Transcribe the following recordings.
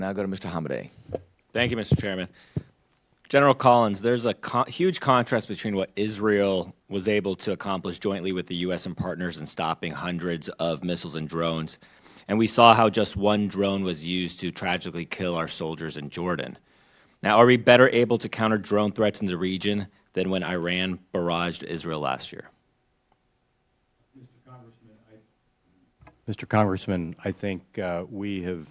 Now go to Mr. Hamadeh. Thank you, Mr. Chairman. General Collins, there's a huge contrast between what Israel was able to accomplish jointly with the U.S. and partners in stopping hundreds of missiles and drones. And we saw how just one drone was used to tragically kill our soldiers in Jordan. Now, are we better able to counter drone threats in the region than when Iran barraged Israel last year? Mr. Congressman, I think we have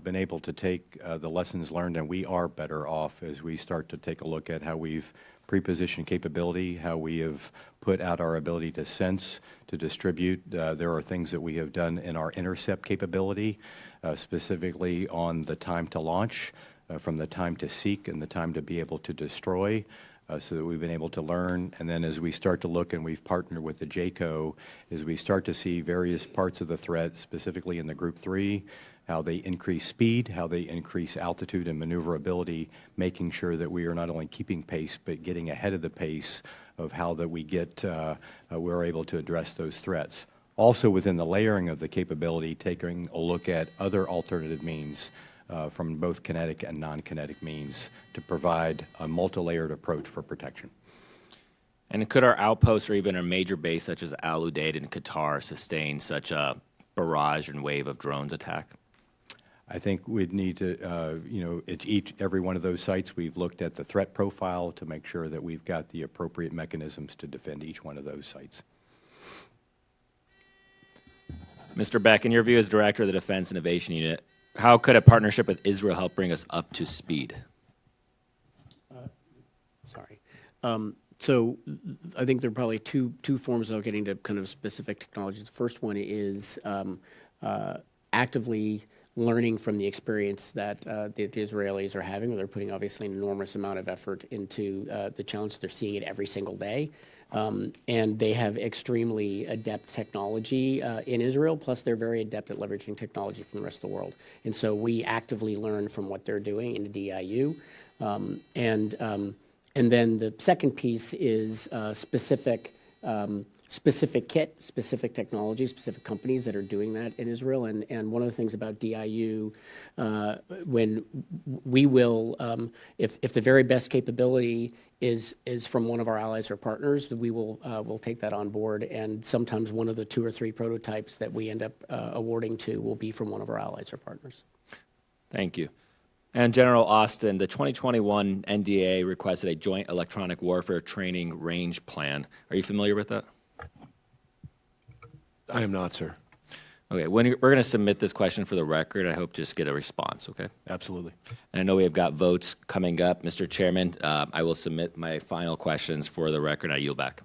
been able to take the lessons learned, and we are better off as we start to take a look at how we've pre-positioned capability, how we have put out our ability to sense, to distribute. There are things that we have done in our intercept capability, specifically on the time to launch, from the time to seek and the time to be able to destroy, so that we've been able to learn. And then as we start to look, and we've partnered with the JCO, as we start to see various parts of the threat, specifically in the Group 3, how they increase speed, how they increase altitude and maneuverability, making sure that we are not only keeping pace, but getting ahead of the pace of how that we get, we're able to address those threats. Also within the layering of the capability, taking a look at other alternative means from both kinetic and non-kinetic means to provide a multi-layered approach for protection. And could our outposts or even a major base such as Al Udeid in Qatar sustain such a barrage and wave of drones attack? I think we'd need to, at every one of those sites, we've looked at the threat profile to make sure that we've got the appropriate mechanisms to defend each one of those sites. Mr. Beck, in your view as Director of the Defense Innovation Unit, how could a partnership with Israel help bring us up to speed? So I think there are probably two forms of getting to kind of specific technologies. The first one is actively learning from the experience that the Israelis are having, where they're putting obviously an enormous amount of effort into the challenge. They're seeing it every single day. And they have extremely adept technology in Israel, plus they're very adept at leveraging technology from the rest of the world. And so we actively learn from what they're doing in the DIU. And then the second piece is specific kit, specific technology, specific companies that are doing that in Israel. And one of the things about DIU, when we will, if the very best capability is from one of our allies or partners, we will we'll take that on board. And sometimes one of the 2 or 3 prototypes that we end up awarding to will be from one of our allies or partners. Thank you. And General Austin, the 2021 NDA requested a joint electronic warfare training range plan. Are you familiar with that? I am not, sir. Okay, we're going to submit this question for the record. I hope to just get a response, okay? Absolutely. And I know we have got votes coming up. Mr. Chairman, I will submit my final questions for the record. I yield back.